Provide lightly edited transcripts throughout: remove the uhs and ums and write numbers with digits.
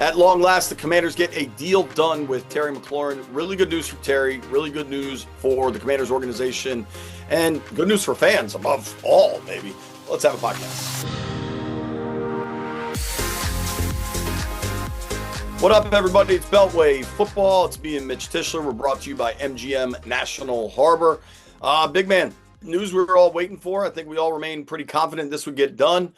At long last, the Commanders get a deal done with Terry McLaurin. Really good news for Terry. Really good news for the Commanders organization. And good news for fans above all, maybe. Let's have a podcast. What up, everybody? It's Beltway Football. It's me and Mitch Tischler. We're brought to you by MGM National Harbor. Big man, news we were all waiting for. I think we all remain pretty confident this would get done.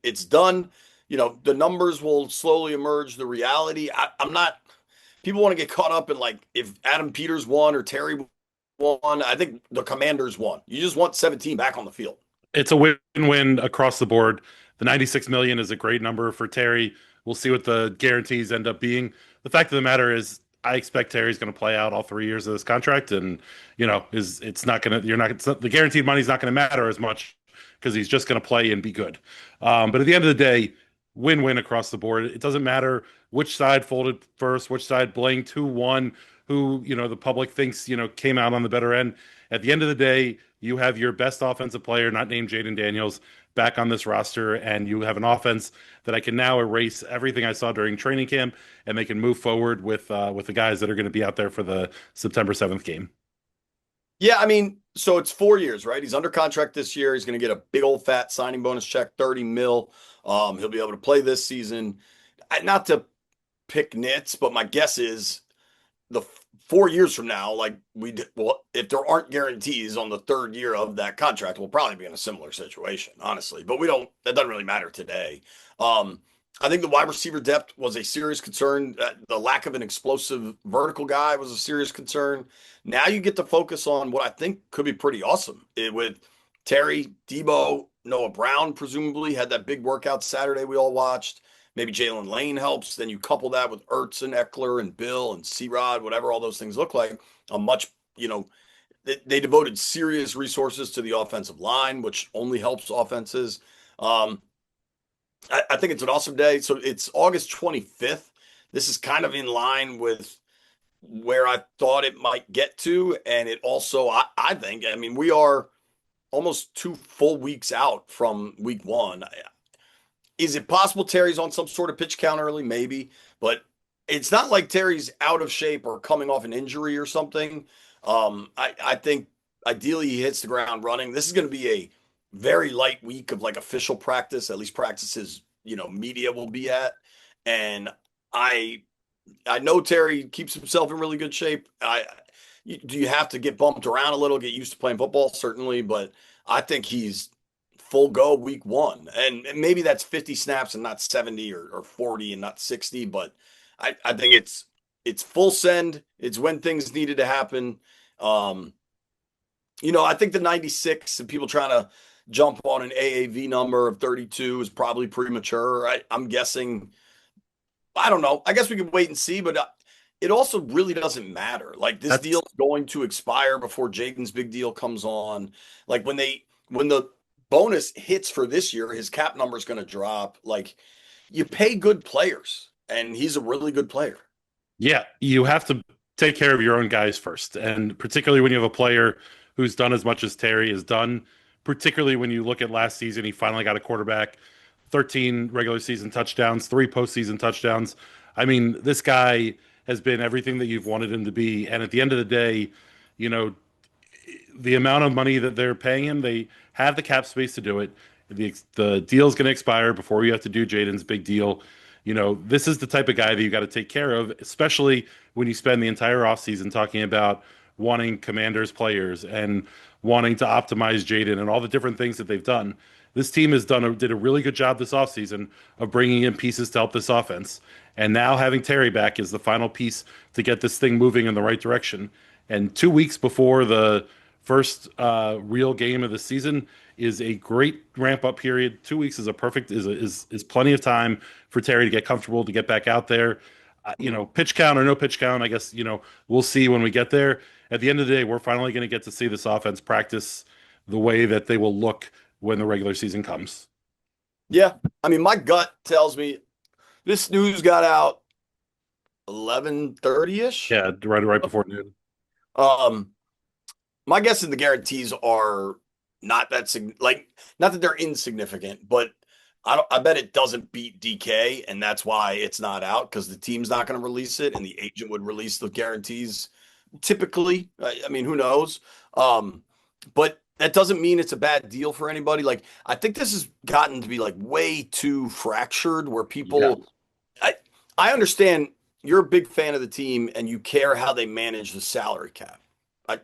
It's done. You know, the numbers will slowly emerge. The reality, I'm not, people want to get caught up in like if Adam Peters won or Terry won. I think the Commanders won. You just want 17 back on the field. It's a win-win across the board. The 96 million is a great number for Terry. We'll see what the guarantees end up being. The fact of the matter is, I expect Terry's going to play out all 3 years of this contract, and it's not going to. The guaranteed money's not going to matter as much because he's just going to play and be good. But at the end of the day, win-win across the board. It doesn't matter which side folded first, which side blanked, who won, who the public thinks came out on the better end. At the end of the day, you have your best offensive player, not named Jaden Daniels, back on this roster, and you have an offense that I can now erase everything I saw during training camp, and they can move forward with the guys that are going to be out there for the September 7th game. Yeah, I mean, so it's 4 years, right? He's under contract this year. He's going to get a big old fat signing bonus check, 30 mil. He'll be able to play this season. Not to pick nits, but my guess is the 4 years from now, if there aren't guarantees on the third year of that contract, we'll probably be in a similar situation, honestly. But that doesn't really matter today. I think the wide receiver depth was a serious concern. The lack of an explosive vertical guy was a serious concern. Now you get to focus on what I think could be pretty awesome with Terry, Debo, Noah Brown, presumably had that big workout Saturday we all watched. Maybe Jalen Lane helps. Then you couple that with Ertz and Eckler and Bill and C-Rod, whatever all those things look like. They devoted serious resources to the offensive line, which only helps offenses. I think it's an awesome day. So it's August 25th. This is kind of in line with where I thought it might get to. And it also, I think, we are almost 2 full weeks out from week one. Is it possible Terry's on some sort of pitch count early? Maybe. But it's not like Terry's out of shape or coming off an injury or something. I think ideally he hits the ground running. This is going to be a very light week of like official practice, at least practices, media will be at. And I know Terry keeps himself in really good shape. Do you have to get bumped around a little, get used to playing football? Certainly, but I think he's full go week one. And maybe that's 50 snaps and not 70 or 40 and not 60, but I think it's full send. It's when things needed to happen. I think the 96 and people trying to jump on an AAV number of 32 is probably premature. I'm guessing, I don't know. I guess we can wait and see, but it also really doesn't matter. Like this deal is going to expire before Jaden's big deal comes on. Like when the bonus hits for this year, his cap number is going to drop. Like you pay good players, and he's a really good player. Yeah, you have to take care of your own guys first, and particularly when you have a player who's done as much as Terry has done. Particularly when you look at last season, he finally got a quarterback, 13 regular season touchdowns, 3 postseason touchdowns. I mean, this guy has been everything that you've wanted him to be. And at the end of the day, the amount of money that they're paying him, they have the cap space to do it. The deal's going to expire before you have to do Jaden's big deal. This is the type of guy that you got to take care of, especially when you spend the entire offseason talking about wanting Commanders players and wanting to optimize Jaden and all the different things that they've done. This team did a really good job this offseason of bringing in pieces to help this offense. And now having Terry back is the final piece to get this thing moving in the right direction. And 2 weeks before the first real game of the season is a great ramp up period. 2 weeks is plenty of time for Terry to get comfortable, to get back out there. Pitch count or no pitch count, I guess, we'll see when we get there. At the end of the day, we're finally going to get to see this offense practice the way that they will look when the regular season comes. Yeah. My gut tells me this news got out 11:30-ish. Yeah, right before noon. My guess is the guarantees are not that not that they're insignificant, but I bet it doesn't beat DK, and that's why it's not out because the team's not going to release it, and the agent would release the guarantees. Typically, I mean, who knows? But that doesn't mean it's a bad deal for anybody. Like, I think this has gotten to be like way too fractured, where Yeah. people. I I understand you're a big fan of the team and you care how they manage the salary cap.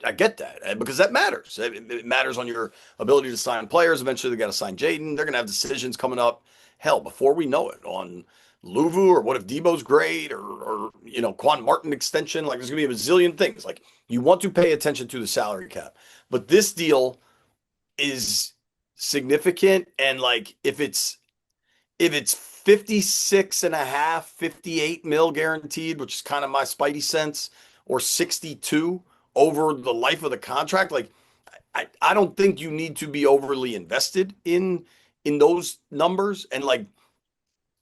I get that because that matters. It matters on your ability to sign players. Eventually, they got to sign Jaden. They're going to have decisions coming up. Hell, before we know it, on Luvu or what if Debo's great or Quan Martin extension. Like there's going to be a bazillion things. Like you want to pay attention to the salary cap, but this deal is significant. And like if it's 56 and a half, 58 mil guaranteed, which is kind of my spidey sense, or 62 over the life of the contract, like I don't think you need to be overly invested in those numbers and like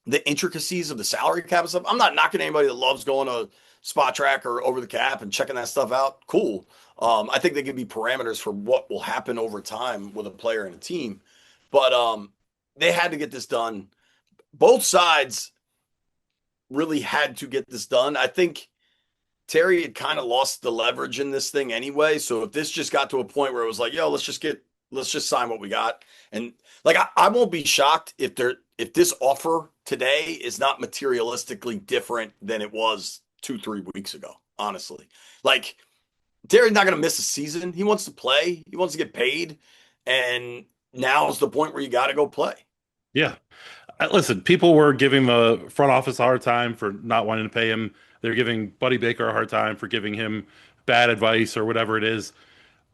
the intricacies of the salary cap and stuff. I'm not knocking anybody that loves going to spot track or over the cap and checking that stuff out. Cool. I think they can be parameters for what will happen over time with a player and a team. But they had to get this done. Both sides really had to get this done. I think Terry had kind of lost the leverage in this thing anyway. So if this just got to a point where it was like, yo, let's just sign what we got. And like I won't be shocked if this offer today is not materialistically different than it was 2, 3 weeks ago, honestly. Like Terry's not gonna miss a season. He wants to play, he wants to get paid, and now's the point where you gotta go play. Yeah. Listen, people were giving the front office a hard time for not wanting to pay him. They're giving Buddy Baker a hard time for giving him bad advice or whatever it is.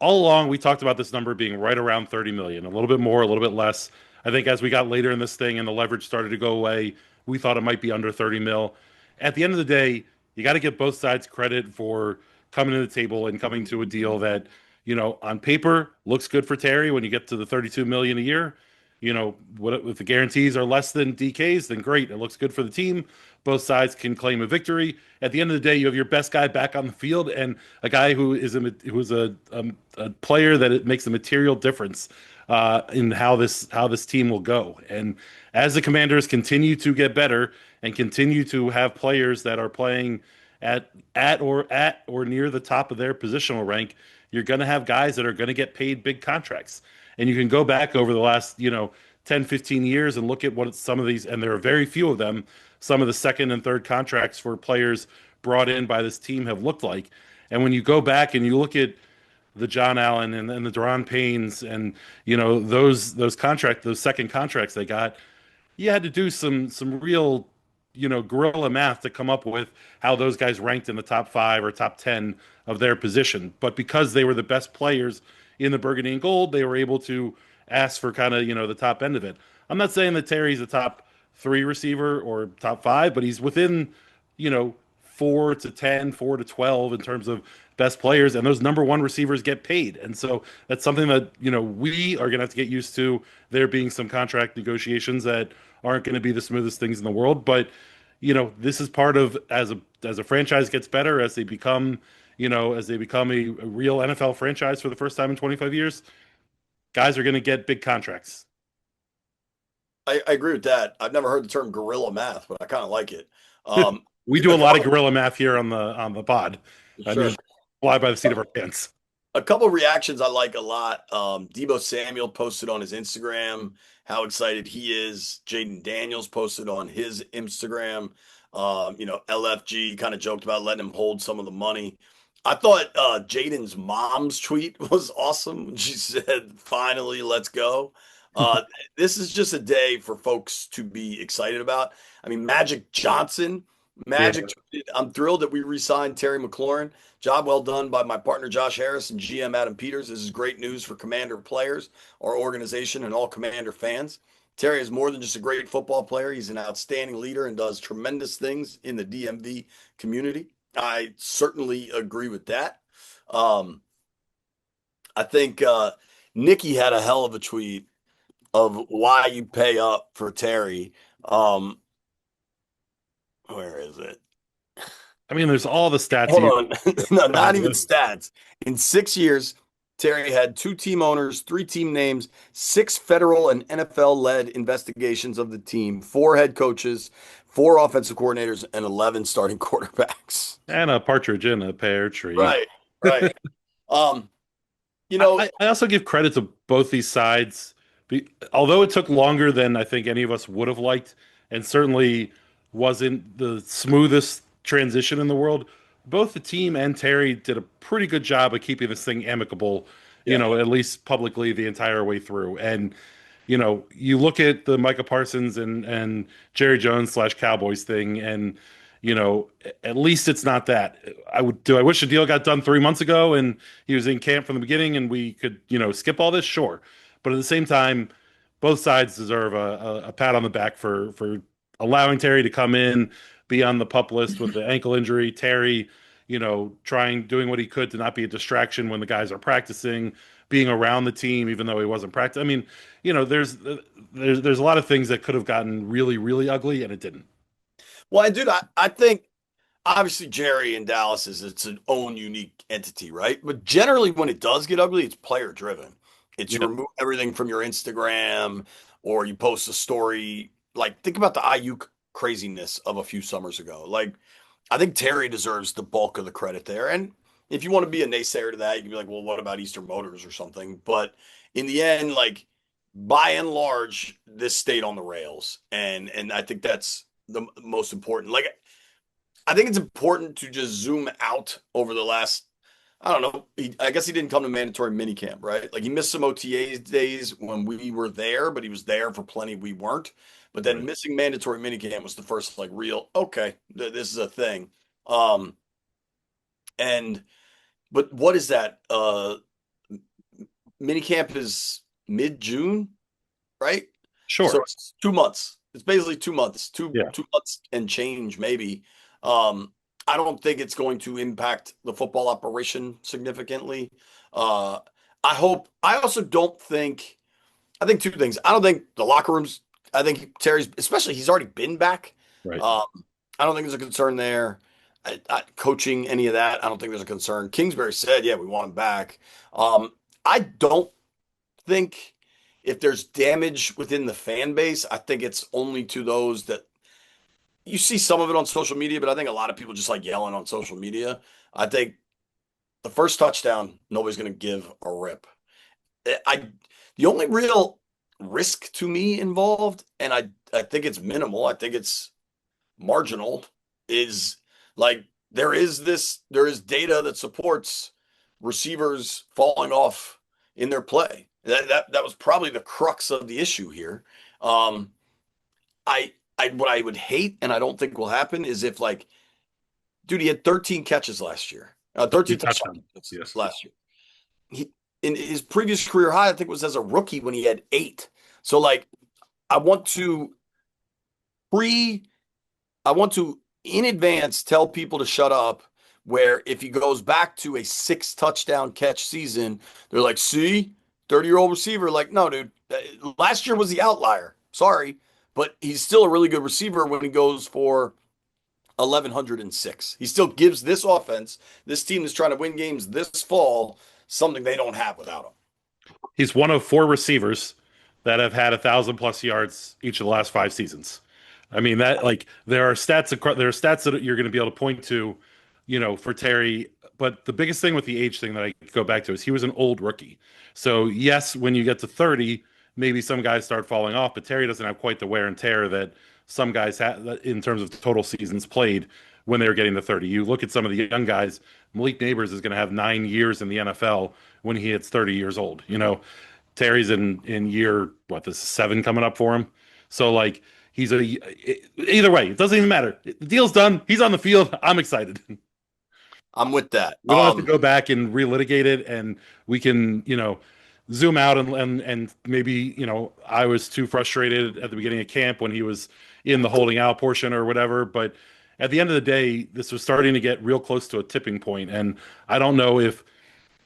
All along, we talked about this number being right around 30 million, a little bit more, a little bit less. I think as we got later in this thing and the leverage started to go away, we thought it might be under 30 mil. At the end of the day, you got to give both sides credit for coming to the table and coming to a deal that, on paper looks good for Terry when you get to the 32 million a year. What if the guarantees are less than DK's, then great. It looks good for the team. Both sides can claim a victory. At the end of the day, you have your best guy back on the field and a guy who is a player that it makes a material difference in how this team will go. And as the Commanders continue to get better and continue to have players that are playing at or near the top of their positional rank, you're going to have guys that are going to get paid big contracts. And you can go back over the last, 10, 15 years and look at what some of these, and there are very few of them, some of the second and third contracts for players brought in by this team have looked like. And when you go back and you look at the John Allen and the Deron Paynes and, those second contracts they got, you had to do some real, guerrilla math to come up with how those guys ranked in the top 5 or top 10 of their position. But because they were the best players in the burgundy and gold, they were able to ask for kind of, the top end of it. I'm not saying that Terry's a top 3 receiver or top 5, but he's within, 4 to 10, 4 to 12 in terms of best players, and those number one receivers get paid. And so that's something that, we are going to have to get used to. There being some contract negotiations that aren't going to be the smoothest things in the world, but this is part of as a franchise gets better, as they become a real NFL franchise for the first time in 25 years, guys are going to get big contracts. I agree with that. I've never heard the term guerrilla math, but I kind of like it. Um, We do a a lot of couple, gorilla math here on the pod. I sure. mean, fly by the seat of our pants. A couple reactions I like a lot. Debo Samuel posted on his Instagram how excited he is. Jaden Daniels posted on his Instagram. LFG kind of joked about letting him hold some of the money. I thought Jaden's mom's tweet was awesome. She said, "Finally, let's go." Uh, this is just a day for folks to be excited about. I mean, Magic Johnson, Yeah. Magic. Tweeted, I'm thrilled that we re-signed Terry McLaurin. Job well done by my partner Josh Harris and GM Adam Peters. This is great news for Commander players, our organization, and all Commander fans. Terry is more than just a great football player. He's an outstanding leader and does tremendous things in the DMV community. I certainly agree with that. Um, I think Nikki had a hell of a tweet of why you pay up for Terry. Um, where is it? I mean, there's all the stats Hold you on. No, provide not even with. stats. In 6 years, Terry had two team owners, three team names, six federal and NFL-led investigations of the team, four head coaches, four offensive coordinators, and 11 starting quarterbacks. And a partridge in a pear tree. Right, right. Um, you know, I also give credit to both these sides. Although it took longer than I think any of us would have liked, and certainly wasn't the smoothest transition in the world, both the team and Terry did a pretty good job of keeping this thing amicable, yeah. at least publicly the entire way through. And you look at the Micah Parsons and Jerry Jones / Cowboys thing, and at least it's not that. I wish the deal got done 3 months ago and he was in camp from the beginning and we could skip all this, sure. But at the same time, both sides deserve a pat on the back for allowing Terry to come in, be on the pup list with the ankle injury. Terry, doing what he could to not be a distraction when the guys are practicing, being around the team even though he wasn't practicing. I mean, there's a lot of things that could have gotten really, really ugly, and it didn't. Well, I think obviously Jerry in Dallas is its own unique entity, right? But generally, when it does get ugly, it's player driven. It's you Yeah, remove everything from your Instagram or you post a story. Like, think about the IU craziness of a few summers ago. Like, I think Terry deserves the bulk of the credit there. And if you want to be a naysayer to that, you can be like, well, what about Eastern Motors or something? But in the end, like, by and large, this stayed on the rails. And I think that's the most important. Like, I think it's important to just zoom out over the last, I don't know. I guess he didn't come to mandatory minicamp, right? Like he missed some OTA days when we were there, but he was there for plenty we weren't. But then right. missing mandatory minicamp was the first like real, okay, this is a thing. Um, and but what is that? Minicamp is mid-June, right? So Sure. it's 2 months. It's basically 2 months, Yeah. 2 months and change maybe. Um, I don't think it's going to impact the football operation significantly. Uh, I also don't think, I think two things. I don't think the locker rooms, I think Terry's, especially he's already been back. Right. Um, I don't think there's a concern there. Coaching any of that, I don't think there's a concern. Kingsbury said, yeah, we want him back. I don't think if there's damage within the fan base, I think it's only to those that you see some of it on social media, but I think a lot of people just like yelling on social media. I think the first touchdown, nobody's going to give a rip. I the only real risk to me involved, and I think it's minimal. I think it's marginal. Is like there is data that supports receivers falling off in their play. That was probably the crux of the issue here. Um, I what I would hate, and I don't think will happen, is if like, dude, he had 13 catches last year, 13 Two touchdowns touchdowns. Yes. last year. He in his previous career high, I think was as a rookie when he had eight. So like, I want to pre, I want to in advance tell people to shut up. Where if he goes back to a six touchdown catch season, they're like, see, 30-year-old receiver. Like, no, dude, last year was the outlier. Sorry, but he's still a really good receiver when he goes for 1,106. He still gives this offense, this team that's trying to win games this fall, something they don't have without him. He's one of four receivers that have had 1,000+ yards each of the last 5 seasons. I mean that like there are stats that you're going to be able to point to, for Terry. But the biggest thing with the age thing that I go back to is he was an old rookie. So yes, when you get to 30, maybe some guys start falling off, but Terry doesn't have quite the wear and tear that some guys have in terms of total seasons played when they were getting to 30. You look at some of the young guys. Malik Neighbors is going to have 9 years in the NFL when he hits 30 years old. Terry's in year what, this is 7 coming up for him. So like either way, it doesn't even matter. The deal's done. He's on the field. I'm excited. I'm with that. We don't have to go back and relitigate it, and we can, zoom out and maybe, I was too frustrated at the beginning of camp when he was in the holding out portion or whatever. But at the end of the day, this was starting to get real close to a tipping point, and I don't know if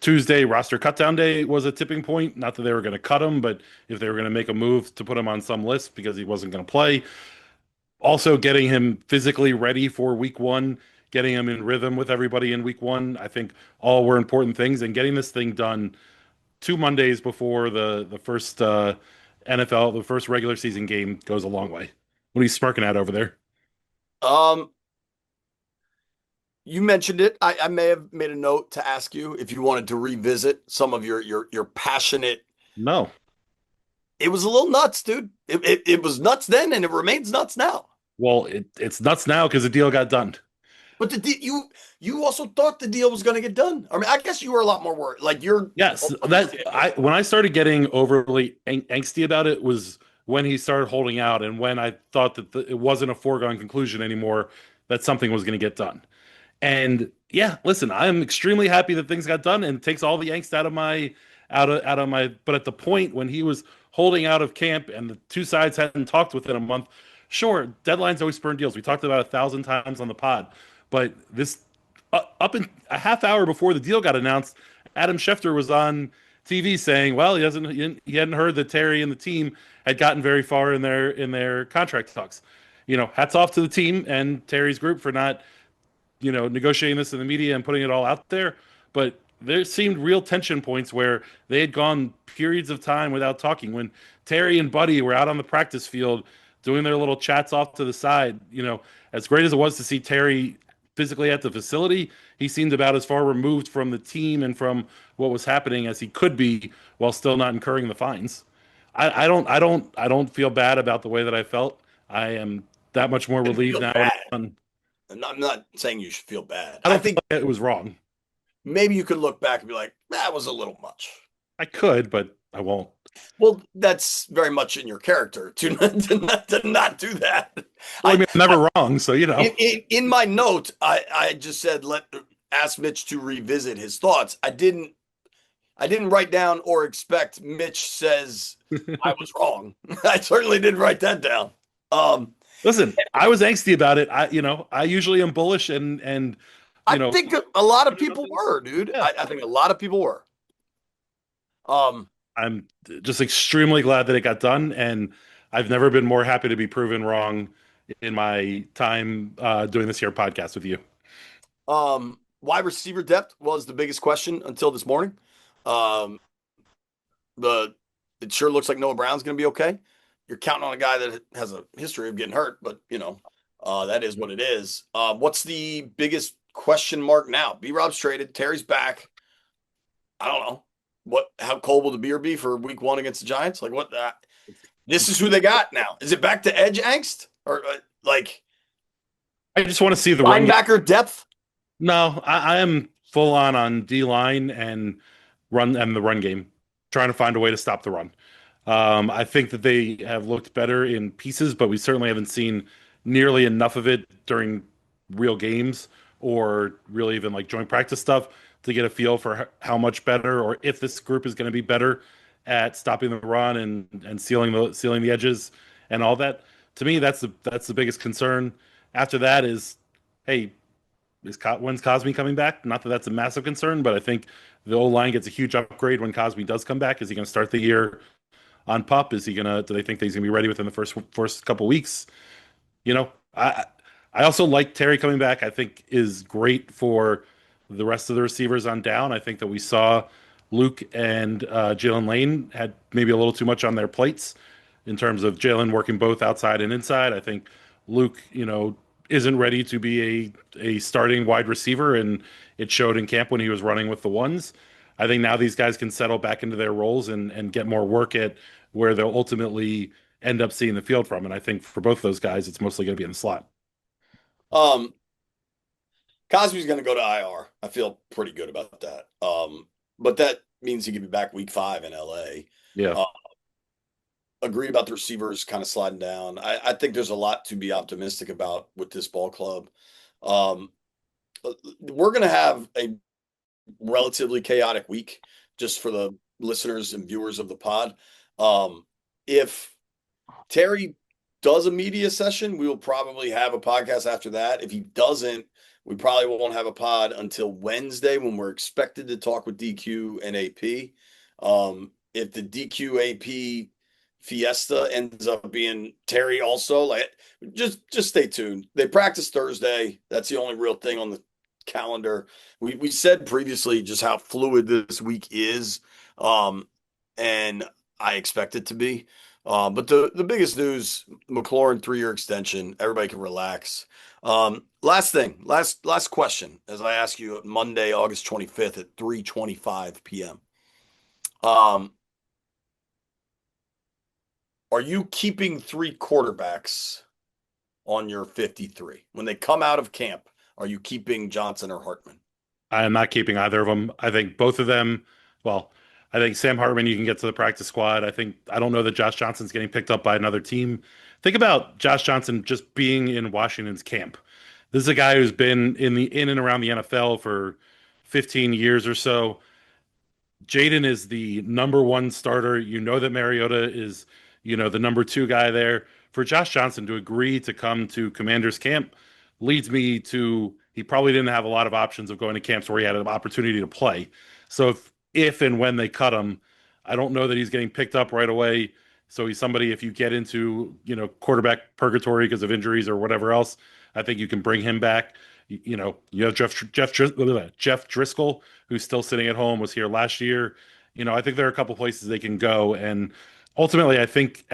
Tuesday roster cutdown day was a tipping point. Not that they were going to cut him, but if they were going to make a move to put him on some list because he wasn't going to play. Also, getting him physically ready for week one, getting him in rhythm with everybody in week one, I think all were important things. And getting this thing done 2 Mondays before the first NFL, the first regular season game goes a long way. What are you smirking at over there? Um, you mentioned it. I may have made a note to ask you if you wanted to revisit some of your passionate. No. It was a little nuts, dude. It was nuts then, and it remains nuts now. Well, it's nuts now because the deal got done. But you also thought the deal was going to get done. I mean, I guess you were a lot more worried. Like you're Yes, that understanding. I when I started getting overly angsty about it was when he started holding out, and when I thought that it wasn't a foregone conclusion anymore that something was going to get done. And yeah, listen, I am extremely happy that things got done and takes all the angst out of my. But at the point when he was holding out of camp and the two sides hadn't talked within a month, sure, deadlines always spurn deals. We talked about 1,000 times on the pod, but this up in a half hour before the deal got announced, Adam Schefter was on TV saying, "Well, he hadn't heard that Terry and the team had gotten very far in their contract talks." Hats off to the team and Terry's group for not negotiating this in the media and putting it all out there. But there seemed real tension points where they had gone periods of time without talking. When Terry and Buddy were out on the practice field doing their little chats off to the side, as great as it was to see Terry physically at the facility, he seemed about as far removed from the team and from what was happening as he could be while still not incurring the fines. I don't feel bad about the way that I felt. I am that much more I relieved feel now when it's bad. done. I'm not saying you should feel bad. I I don't feel think like it was wrong. maybe you could look back and be like, that was a little much. I could, but I won't. Well, that's very much in your character to not do that. Well, I I, mean, I'm I never wrong, so in my note, I just said let ask Mitch to revisit his thoughts. I didn't write down or expect Mitch says I was wrong. I certainly didn't write that down. Um, Listen, I was angsty about it. I usually am bullish and I you know, think a lot of people were, dude. yeah. I think a lot of people were. Um, I'm just extremely glad that it got done, and I've never been more happy to be proven wrong in my time doing this here podcast with you. wide receiver depth was the biggest question until this morning. Um, the it sure looks like Noah Brown's going to be okay. You're counting on a guy that has a history of getting hurt, but that is what it is. What's the biggest question mark now? B Rob's traded, Terry's back. I don't know how cold will the beer be for week 1 against the Giants? Like what? This is who they got now. Is it back to edge angst or like I just want to see the run game. linebacker depth? No, I am full on D line and the run game, trying to find a way to stop the run. I think that they have looked better in pieces, but we certainly haven't seen nearly enough of it during real games or really even like joint practice stuff to get a feel for how much better or if this group is going to be better at stopping the run and sealing the edges and all that. To me, that's the biggest concern. After that is, hey, when's Cosme coming back? Not that that's a massive concern, but I think the O line gets a huge upgrade when Cosme does come back. Is he going to start the year on pup? Is he gonna? Do they think that he's gonna be ready within the first couple weeks? You know, I also like Terry coming back. I think is great for the rest of the receivers on down. I think that we saw Luke and Jalen Lane had maybe a little too much on their plates in terms of Jalen working both outside and inside. I think Luke, isn't ready to be a starting wide receiver, and it showed in camp when he was running with the ones. I think now these guys can settle back into their roles and get more work at where they'll ultimately end up seeing the field from. And I think for both those guys, it's mostly going to be in the slot. Um, Cosby's going to go to IR. I feel pretty good about that. But that means he could be back week 5 in LA. Yeah. Agree about the receivers kind of sliding down. I think there's a lot to be optimistic about with this ball club. We're going to have a relatively chaotic week just for the listeners and viewers of the pod. If Terry does a media session, we will probably have a podcast after that. If he doesn't, we probably won't have a pod until Wednesday when we're expected to talk with DQ and AP. If the DQ AP fiesta ends up being Terry also, like just stay tuned. They practice Thursday. That's the only real thing on the calendar. We said previously just how fluid this week is. Um, and I expect it to be. But the biggest news, McLaurin 3-year extension. Everybody can relax. Last thing, last question, as I ask you Monday, August 25th at 3:25 p.m. Um, are you keeping three quarterbacks on your 53 when they come out of camp? Are you keeping Johnson or Hartman? I am not keeping either of them. I think both of them, well, I think Sam Hartman, you can get to the practice squad. I don't know that Josh Johnson's getting picked up by another team. Think about Josh Johnson just being in Washington's camp. This is a guy who's been in and around the NFL for 15 years or so. Jaden is the number one starter. You know that Mariota is, the number two guy there. For Josh Johnson to agree to come to Commander's camp leads me to he probably didn't have a lot of options of going to camps where he had an opportunity to play. So if and when they cut him, I don't know that he's getting picked up right away. So he's somebody if you get into, quarterback purgatory because of injuries or whatever else, I think you can bring him back. You have Jeff Driscoll, who's still sitting at home, was here last year. I think there are a couple places they can go, and ultimately, I think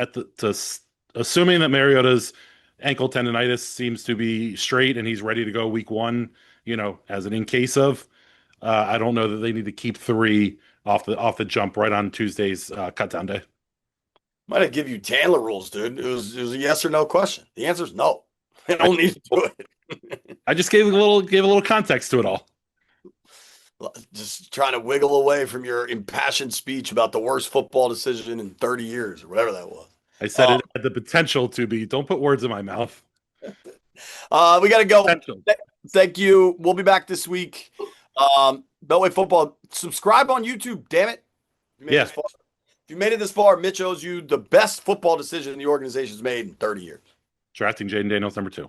assuming that Mariota's ankle tendonitis seems to be straight and he's ready to go week one, as an in case of, I don't know that they need to keep three off the jump right on Tuesday's cut down day. Might have give you Chandler rules, dude. It was a yes or no question. The answer is no. They I, don't need to do it. I just gave a little context to it all. Just trying to wiggle away from your impassioned speech about the worst football decision in 30 years or whatever that was. I said Um, it had the potential to be. Don't put words in my mouth. we got to go. Potential. Thank you. We'll be back this week. Beltway Football. Subscribe on YouTube. Damn it! You made it Yeah, this far. If you made it this far, Mitch owes you the best football decision the organization's made in 30 years. drafting Jaden Daniels number two.